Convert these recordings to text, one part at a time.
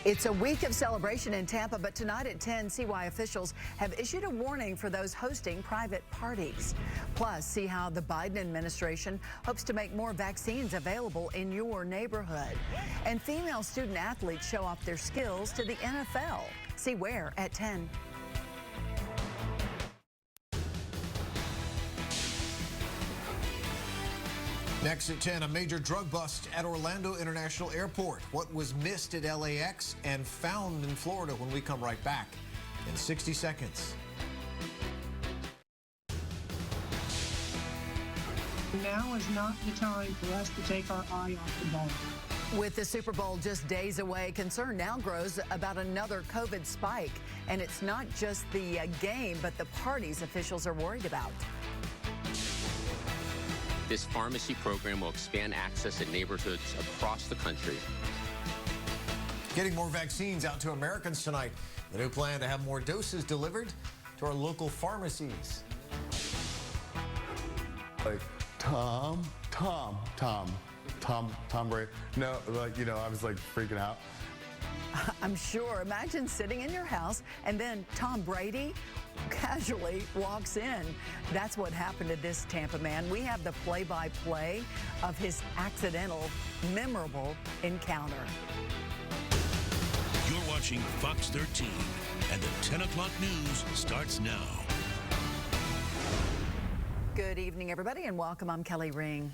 It's a week of celebration in Tampa, but tonight at 10, CY officials have issued a warning for those hosting private parties. Plus, see how the Biden administration hopes to make more vaccines available in your neighborhood. And female student athletes show off their skills to the NFL. See where at 10. Next at 10, a major drug bust at Orlando International Airport. What was missed at LAX and found in Florida when we come right back in 60 seconds. Now is not the time for us to take our eye off the ball. With the Super Bowl just days away, concern now grows about another COVID spike. And it's not just the game, but the parties officials are worried about. This pharmacy program will expand access in neighborhoods across the country. Getting more vaccines out to Americans tonight. The new plan to have more doses delivered to our local pharmacies. Like, Tom Brady. No, like, you know, I was like freaking out. I'm sure. Imagine sitting in your house and then Tom Brady casually walks in. That's what happened to this Tampa man. We have the play-by-play of his accidental, memorable encounter. You're watching Fox 13, and the 10 o'clock news starts now. Good evening, everybody, and welcome. I'm Kelly Ring.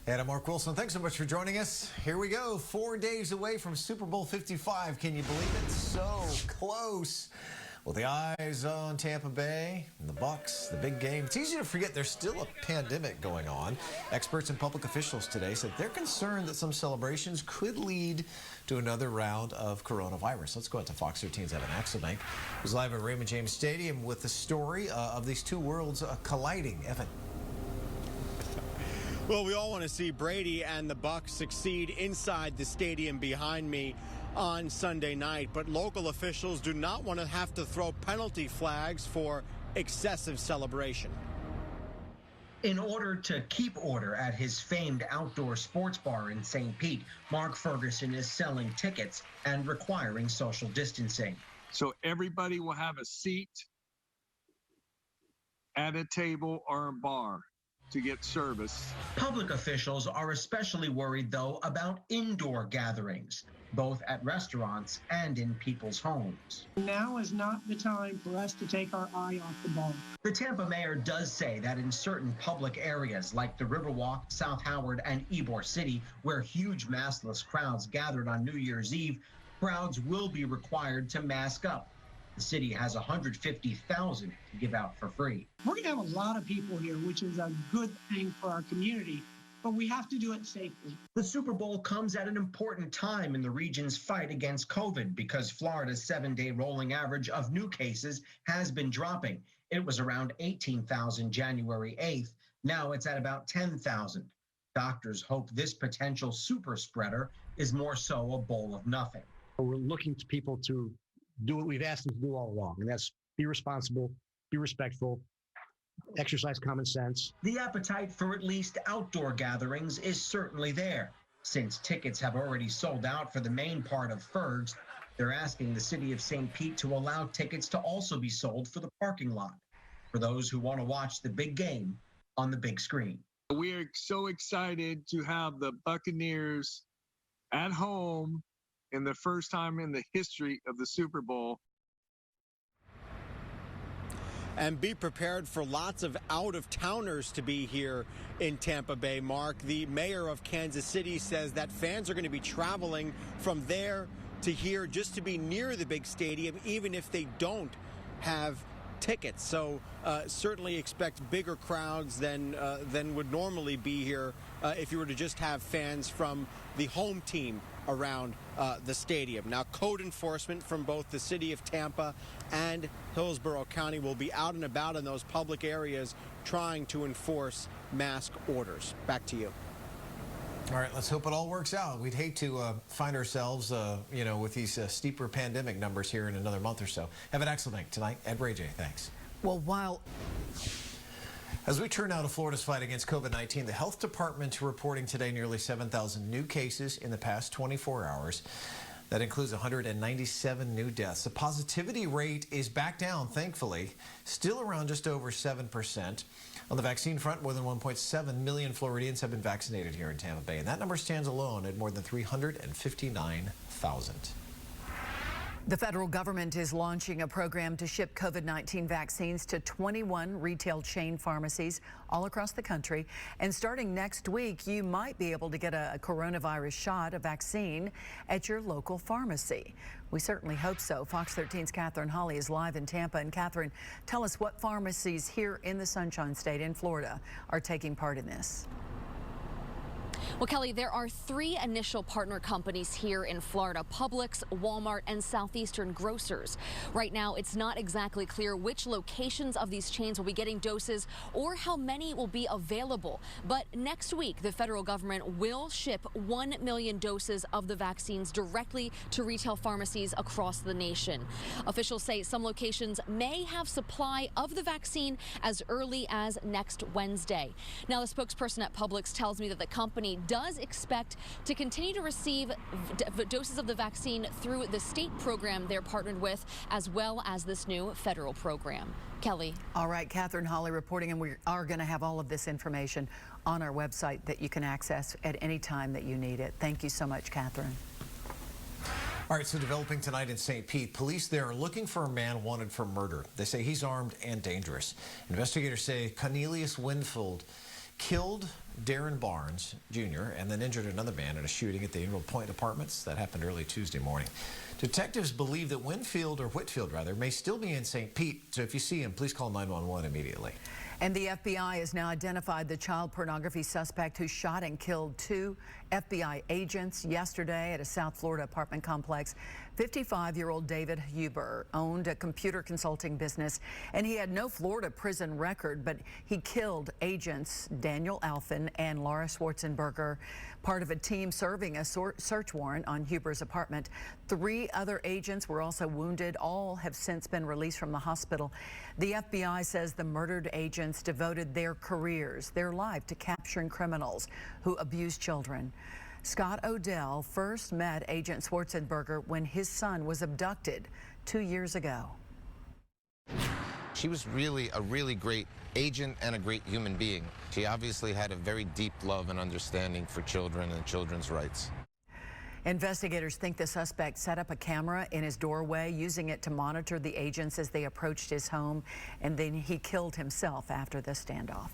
And I'm Mark Wilson. Thanks so much for joining us. Here we go. 4 days away from Super Bowl 55. Can you believe it? So close. With the eyes on Tampa Bay and the Bucs, the big game. It's easy to forget there's still a pandemic going on. Experts and public officials today said they're concerned that some celebrations could lead to another round of coronavirus. Let's go out to Fox 13's Evan Axelbank, who's live at Raymond James Stadium with the story of these two worlds colliding. Evan. Well, we all want to see Brady and the Bucs succeed inside the stadium behind me on Sunday night, but local officials do not want to have to throw penalty flags for excessive celebration. In order to keep order at his famed outdoor sports bar in St. Pete, Mark Ferguson is selling tickets and requiring social distancing. So everybody will have a seat at a table or a bar to get service. Public officials are especially worried, though, about indoor gatherings, both at restaurants and in people's homes. Now is not the time for us to take our eye off the ball. The Tampa mayor does say that in certain public areas like the Riverwalk, South Howard, and Ybor City, where huge maskless crowds gathered on New Year's Eve, crowds will be required to mask up. The city has 150,000 to give out for free. We're going to have a lot of people here, which is a good thing for our community, but we have to do it safely. The Super Bowl comes at an important time in the region's fight against COVID because Florida's 7-day rolling average of new cases has been dropping. It was around 18,000 January 8th. Now it's at about 10,000. Doctors hope this potential super spreader is more so a bowl of nothing. We're looking to people to do what we've asked them to do all along, and that's be responsible, be respectful, exercise common sense. The appetite for at least outdoor gatherings is certainly there. Since tickets have already sold out for the main part of Ferg's, they're asking the city of St. Pete to allow tickets to also be sold for the parking lot, for those who want to watch the big game on the big screen. We are so excited to have the Buccaneers at home in the first time in the history of the Super Bowl. And be prepared for lots of out-of-towners to be here in Tampa Bay, Mark. The mayor of Kansas City says that fans are going to be traveling from there to here just to be near the big stadium, even if they don't have tickets. So certainly expect bigger crowds than would normally be here if you were to just have fans from the home team around the stadium. Now, code enforcement from both the city of Tampa and Hillsborough County will be out and about in those public areas trying to enforce mask orders. Back to you. All right, let's hope it all works out. We'd hate to find ourselves, with these steeper pandemic numbers here in another month or so. Evan Axelbank tonight at Ray J. Thanks. Well, As we turn now to Florida's fight against COVID-19, the health department reporting today nearly 7,000 new cases in the past 24 hours. That includes 197 new deaths. The positivity rate is back down, thankfully, still around just over 7%. On the vaccine front, more than 1.7 million Floridians have been vaccinated here in Tampa Bay, and that number stands alone at more than 359,000. The federal government is launching a program to ship COVID-19 vaccines to 21 retail chain pharmacies all across the country. And starting next week, you might be able to get a coronavirus shot, a vaccine, at your local pharmacy. We certainly hope so. Fox 13's Catherine Hawley is live in Tampa. And Catherine, tell us what pharmacies here in the Sunshine State in Florida are taking part in this. Well, Kelly, there are 3 initial partner companies here in Florida: Publix, Walmart, and Southeastern Grocers. Right now, it's not exactly clear which locations of these chains will be getting doses or how many will be available. But next week, the federal government will ship 1 million doses of the vaccines directly to retail pharmacies across the nation. Officials say some locations may have supply of the vaccine as early as next Wednesday. Now, the spokesperson at Publix tells me that the company does expect to continue to receive doses of the vaccine through the state program they're partnered with, as well as this new federal program. Kelly. All right, Catherine Hawley reporting, and we are going to have all of this information on our website that you can access at any time that you need it. Thank you so much, Catherine. All right, so developing tonight in St. Pete, police there are looking for a man wanted for murder. They say he's armed and dangerous. Investigators say Cornelius Winfield killed Darren Barnes Jr. and then injured another man in a shooting at the Emerald Point Apartments. That happened early Tuesday morning. Detectives believe that Whitfield may still be in St. Pete. So if you see him, please call 911 immediately. And the FBI has now identified the child pornography suspect who shot and killed 2 FBI agents yesterday at a South Florida apartment complex. 55-year-old David Huber owned a computer consulting business, and he had no Florida prison record, but he killed agents Daniel Alphin and Laura Schwarzenberger, part of a team serving a search warrant on Huber's apartment. 3 other agents were also wounded. All have since been released from the hospital. The FBI says the murdered agents devoted their careers, their life, to capturing criminals who abuse children. Scott Odell first met Agent Schwarzenberger when his son was abducted 2 years ago. She was really a really great agent and a great human being. She obviously had a very deep love and understanding for children and children's rights. Investigators think the suspect set up a camera in his doorway, using it to monitor the agents as they approached his home, and then he killed himself after the standoff.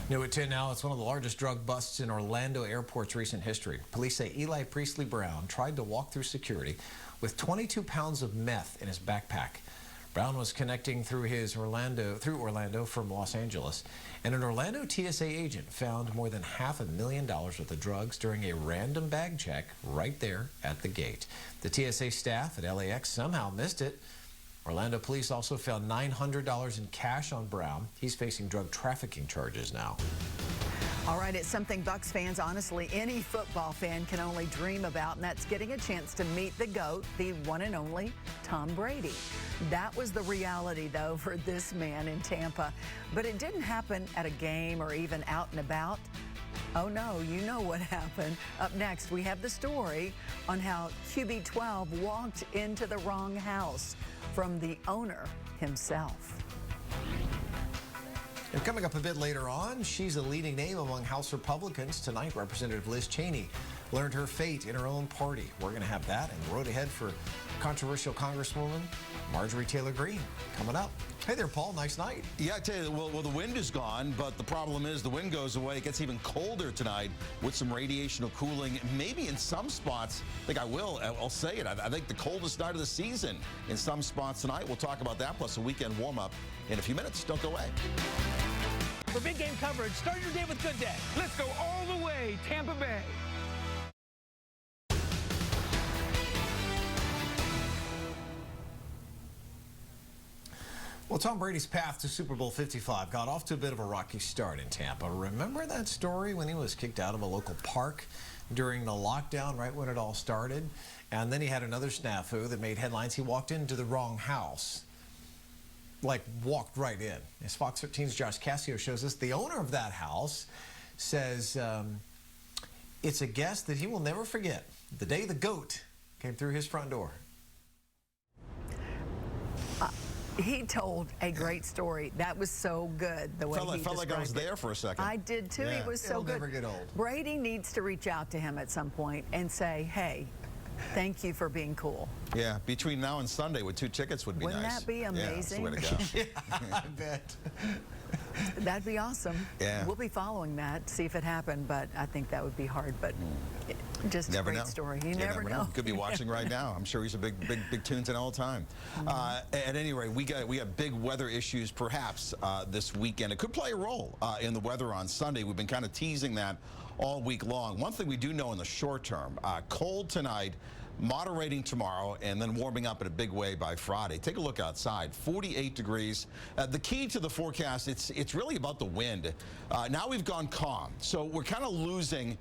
New at 10 now, it's one of the largest drug busts in Orlando Airport's recent history. Police say Eli Priestley Brown tried to walk through security with 22 pounds of meth in his backpack. Brown was connecting through Orlando from Los Angeles, and an Orlando TSA agent found more than $500,000 worth of drugs during a random bag check right there at the gate. The TSA staff at LAX somehow missed it. Orlando police also found $900 in cash on Brown. He's facing drug trafficking charges now. All right, it's something Bucs fans, honestly, any football fan can only dream about, and that's getting a chance to meet the GOAT, the one and only Tom Brady. That was the reality, though, for this man in Tampa. But it didn't happen at a game or even out and about. Oh, no, you know what happened. Up next, we have the story on how QB12 walked into the wrong house from the owner himself. And coming up a bit later on, she's a leading name among House Republicans. Tonight, Representative Liz Cheney learned her fate in her own party. We're going to have that and the road ahead for controversial Congresswoman Marjorie Taylor Greene coming up. Hey there, Paul. Nice night. Yeah, I tell you, well, the wind is gone, but the problem is the wind goes away. It gets even colder tonight with some radiational cooling. Maybe in some spots, I think I'll say it. I think the coldest night of the season in some spots tonight. We'll talk about that, plus a weekend warm-up in a few minutes. Don't go away. For big game coverage, start your day with Good Day. Let's go all the way, Tampa Bay. Well, Tom Brady's path to Super Bowl 55 got off to a bit of a rocky start in Tampa. Remember that story when he was kicked out of a local park during the lockdown, right when it all started? And then he had another snafu that made headlines. He walked into the wrong house, like walked right in. As Fox 13's Josh Cassio shows us, the owner of that house says it's a guest that he will never forget. The day the GOAT came through his front door. He told a great story. That was so good, the way he felt like I was described it. there for a second. I did too. Yeah. It was so It'll good. never get old. Brady needs to reach out to him at some point and say, hey, thank you for being cool. Yeah, between now and Sunday with 2 tickets would be Wouldn't nice. that be amazing? Yeah, that's the way to go. I bet. That'd be awesome. Yeah. We'll be following that, see if it happened, but I think that would be hard. But just Never a great know. story. You never know. You could be watching right now. I'm sure he's a big Tunes in all the time. At any rate, we got big weather issues perhaps this weekend. It could play a role in the weather on Sunday. We've been kind of teasing that all week long. One thing we do know in the short term, cold tonight, moderating tomorrow, and then warming up in a big way by Friday. Take a look outside, 48 degrees. The key to the forecast, it's really about the wind. Now we've gone calm, so we're kind of losing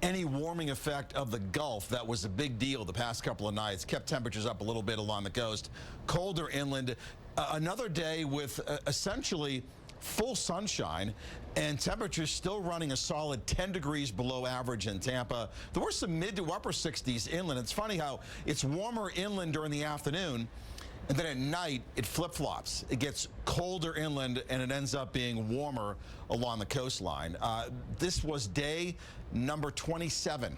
any warming effect of the Gulf. That was a big deal the past couple of nights. Kept temperatures up a little bit along the coast. Colder inland. Another day with essentially full sunshine and temperatures still running a solid 10 degrees below average in Tampa. There were some mid to upper 60s inland. It's funny how it's warmer inland during the afternoon, and then at night it flip-flops. It gets colder inland and it ends up being warmer along the coastline. This was day number 27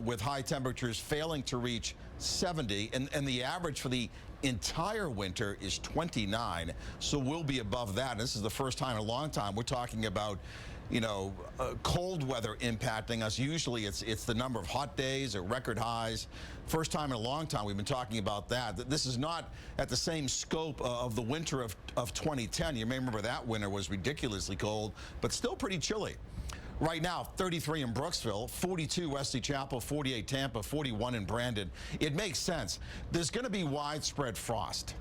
with high temperatures failing to reach 70, and the average for the entire winter is 29, so we'll be above that. And this is the first time in a long time we're talking about, you know, cold weather impacting us. Usually it's the number of hot days or record highs. First time in a long time we've been talking about that. This is not at the same scope of the winter of 2010. You may remember that winter was ridiculously cold, but still pretty chilly. Right now, 33 in Brooksville, 42 Wesley Chapel, 48 Tampa, 41 in Brandon. It makes sense. There's going to be widespread frost.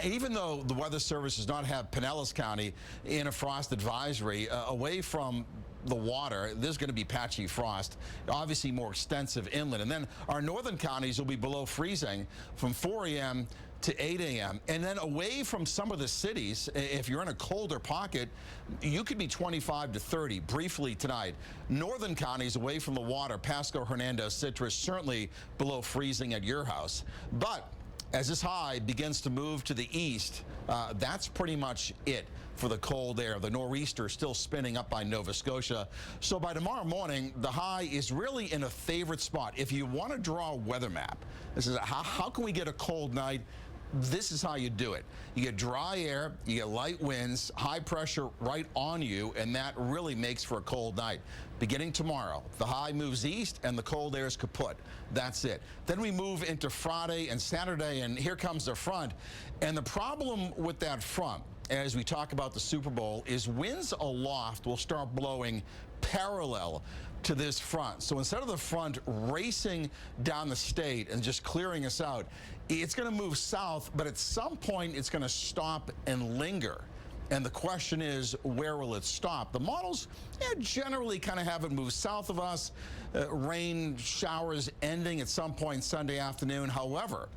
Even though the Weather Service does not have Pinellas County in a frost advisory, away from the water, there's going to be patchy frost, obviously more extensive inland. And then our northern counties will be below freezing from 4 a.m. to 8 a.m. And then away from some of the cities, if you're in a colder pocket, you could be 25 to 30 briefly tonight. Northern counties away from the water, Pasco, Hernando, Citrus, certainly below freezing at your house. But as this high begins to move to the east, that's pretty much it for the cold air. The nor'easter still spinning up by Nova Scotia. So by tomorrow morning, the high is really in a favorite spot. If you want to draw a weather map, this is how can we get a cold night? This is how you do it. You get dry air, you get light winds, high pressure right on you, and that really makes for a cold night. Beginning tomorrow, the high moves east and the cold air is kaput. That's it. Then we move into Friday and Saturday, and here comes the front. And the problem with that front, as we talk about the Super Bowl, is winds aloft will start blowing parallel to this front. So instead of the front racing down the state and just clearing us out, it's going to move south, but at some point it's going to stop and linger. And the question is, where will it stop? The models generally kind of have it move south of us, rain showers ending at some point Sunday afternoon. However,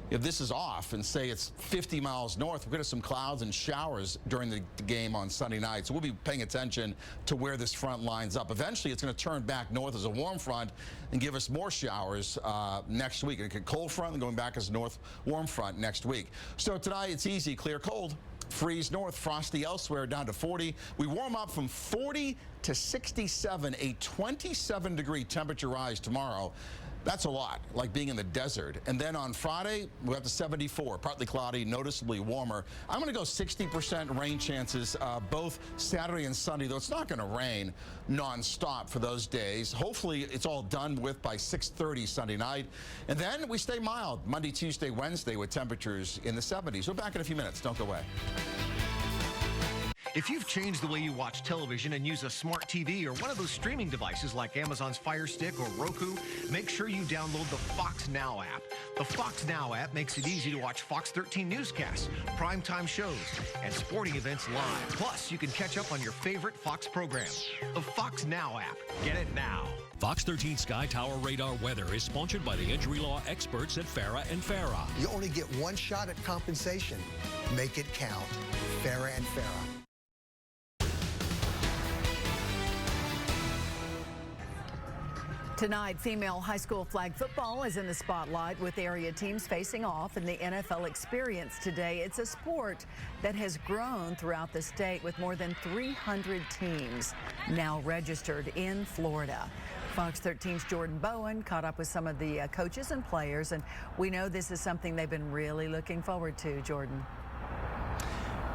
if this is off and say it's 50 miles north, we're going to have some clouds and showers during the game on Sunday night. So we'll be paying attention to where this front lines up. Eventually, it's going to turn back north as a warm front and give us more showers next week. A cold front and going back as a north warm front next week. So tonight, it's easy, clear, cold. Freeze north, frosty elsewhere, down to 40. We warm up from 40 to 67, a 27-degree temperature rise tomorrow. That's a lot, like being in the desert. And then on Friday, we're up to 74, partly cloudy, noticeably warmer. I'm going to go 60% rain chances both Saturday and Sunday, though it's not going to rain nonstop for those days. Hopefully, it's all done with by 6:30 Sunday night. And then we stay mild Monday, Tuesday, Wednesday with temperatures in the 70s. We're back in a few minutes. Don't go away. If you've changed the way you watch television and use a smart TV or one of those streaming devices like Amazon's Fire Stick or Roku, make sure you download the Fox Now app. The Fox Now app makes it easy to watch Fox 13 newscasts, primetime shows, and sporting events live. Plus, you can catch up on your favorite Fox programs. The Fox Now app. Get it now. Fox 13 Sky Tower Radar Weather is sponsored by the injury law experts at Farah & Farah. You only get one shot at compensation. Make it count. Farah & Farah. Tonight, female high school flag football is in the spotlight with area teams facing off in the NFL Experience today. It's a sport that has grown throughout the state with more than 300 teams now registered in Florida. Fox 13's Jordan Bowen caught up with some of the coaches and players, and we know this is something they've been really looking forward to. Jordan.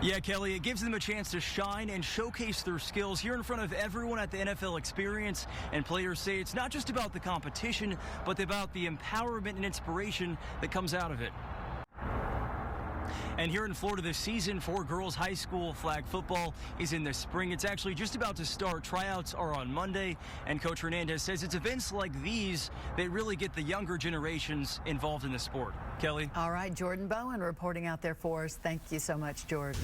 Yeah, Kelly, it gives them a chance to shine and showcase their skills here in front of everyone at the NFL Experience. And players say it's not just about the competition, but about the empowerment and inspiration that comes out of it. And here in Florida this season for girls high school flag football is in the spring. It's actually just about to start. Tryouts are on Monday, and Coach Hernandez says it's events like these that really get the younger generations involved in the sport. Kelly? All right, Jordan Bowen reporting out there for us. Thank you so much, Jordan.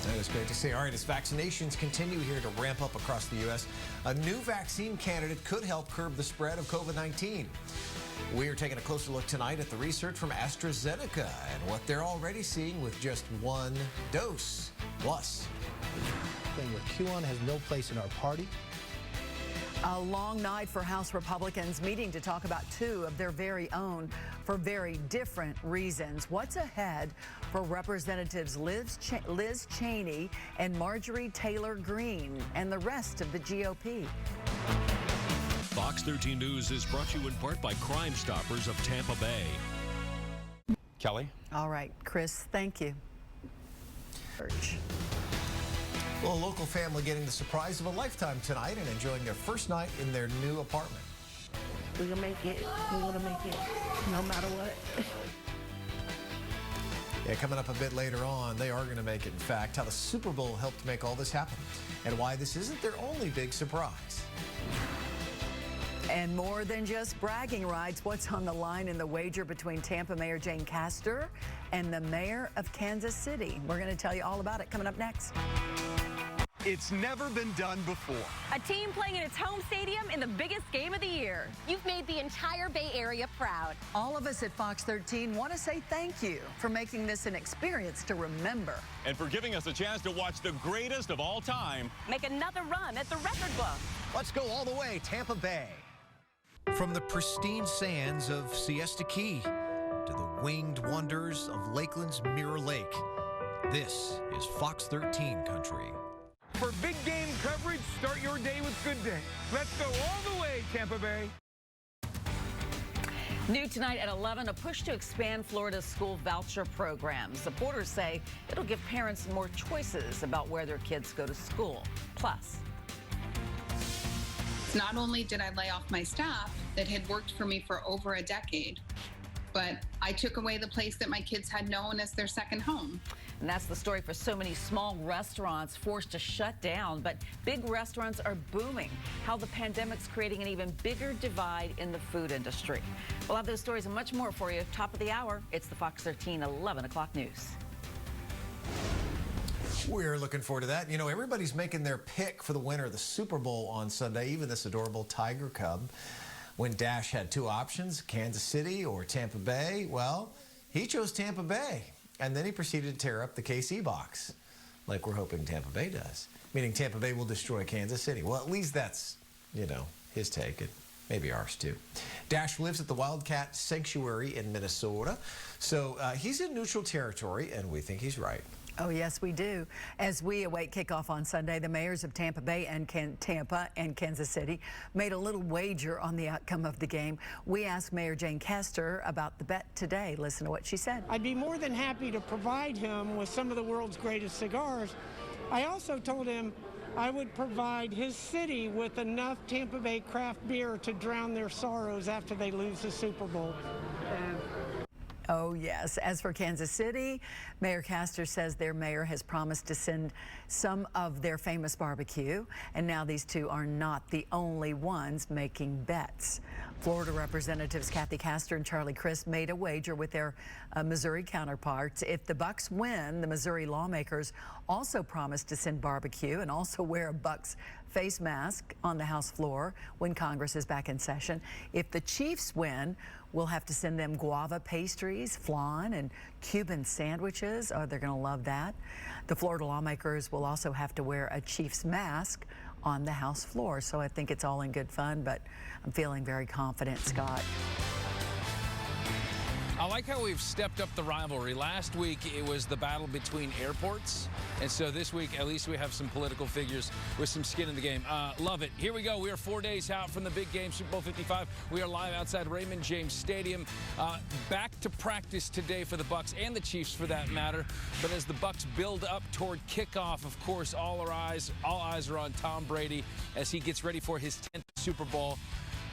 That is great to see. All right, as vaccinations continue here to ramp up across the U.S., a new vaccine candidate could help curb the spread of COVID-19. We are taking a closer look tonight at the research from AstraZeneca and what they're already seeing with just one dose. Plus, QAnon has no place in our party. A long night for House Republicans meeting to talk about two of their very own for very different reasons. What's ahead for Representatives Liz Cheney and Marjorie Taylor Greene and the rest of the GOP? Fox 13 News is brought to you in part by Crime Stoppers of Tampa Bay. Kelly? All right, Chris, thank you. Well, a local family getting the surprise of a lifetime tonight and enjoying their first night in their new apartment. We're gonna make it. We're gonna make it no matter what. Yeah, coming up a bit later on, they are going to make it. In fact, how the Super Bowl helped make all this happen and why this isn't their only big surprise. And more than just bragging rights, what's on the line in the wager between Tampa Mayor Jane Castor and the mayor of Kansas City? We're going to tell you all about it coming up next. It's never been done before. A team playing in its home stadium in the biggest game of the year. You've made the entire Bay Area proud. All of us at Fox 13 want to say thank you for making this an experience to remember. And for giving us a chance to watch the greatest of all time. Make another run at the record book. Let's go all the way, Tampa Bay. From the pristine sands of Siesta Key to the winged wonders of Lakeland's Mirror Lake, this is Fox 13 country. For big game coverage, start your day with Good Day. Let's go all the way, Tampa Bay. New tonight at 11, a push to expand Florida's school voucher program. Supporters say it'll give parents more choices about where their kids go to school. Plus, not only did I lay off my staff that had worked for me for over a decade, but I took away the place that my kids had known as their second home. and that's the story for so many small restaurants forced to shut down. But big restaurants are booming. How the pandemic's creating an even bigger divide in the food industry. We'll have those stories and much more for you. Top of the hour, it's the Fox 13 11 o'clock news. We're looking forward to that. You know, everybody's making their pick for the winner of the Super Bowl on Sunday, even this adorable tiger cub. When Dash had two options, Kansas City or Tampa Bay, well, he chose Tampa Bay. And then he proceeded to tear up the KC box, like we're hoping Tampa Bay does, meaning Tampa Bay will destroy Kansas City. Well, at least that's, you know, his take, and maybe ours too. Dash lives at the Wildcat Sanctuary in Minnesota, so he's in neutral territory, and we think he's right. Oh, yes, we do. As we await kickoff on Sunday, the mayors of Tampa Bay and Tampa and Kansas City made a little wager on the outcome of the game. We asked Mayor Jane Castor about the bet today. Listen to what she said. I'd be more than happy to provide him with some of the world's greatest cigars. I also told him I would provide his city with enough Tampa Bay craft beer to drown their sorrows after they lose the Super Bowl. Oh, yes. As for Kansas City, Mayor Castor says their mayor has promised to send some of their famous barbecue. And now these two are not the only ones making bets. Florida Representatives Kathy Castor and Charlie Crist made a wager with their Missouri counterparts. If the Bucks win, the Missouri lawmakers also promised to send barbecue and also wear a Bucks face mask on the House floor when Congress is back in session. If the Chiefs win, we'll have to send them guava pastries, flan, and Cuban sandwiches. Oh, they're going to love that. The Florida lawmakers will also have to wear a Chiefs mask on the House floor. So I think it's all in good fun, but I'm feeling very confident, Scott. I like how we've stepped up the rivalry. Last week, it was the battle between airports. And so this week, at least we have some political figures with some skin in the game. Love it. Here we go. We are 4 days out from the big game, Super Bowl 55. We are live outside Raymond James Stadium. Back to practice today for the Bucs and the Chiefs, for that matter. But as the Bucs build up toward kickoff, of course, all eyes are on Tom Brady as he gets ready for his 10th Super Bowl.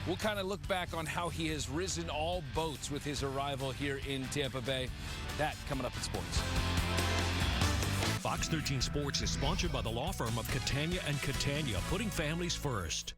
We'll kind of look back on how he has risen all boats with his arrival here in Tampa Bay. That coming up in sports. Fox 13 Sports is sponsored by the law firm of Catania and Catania, putting families first.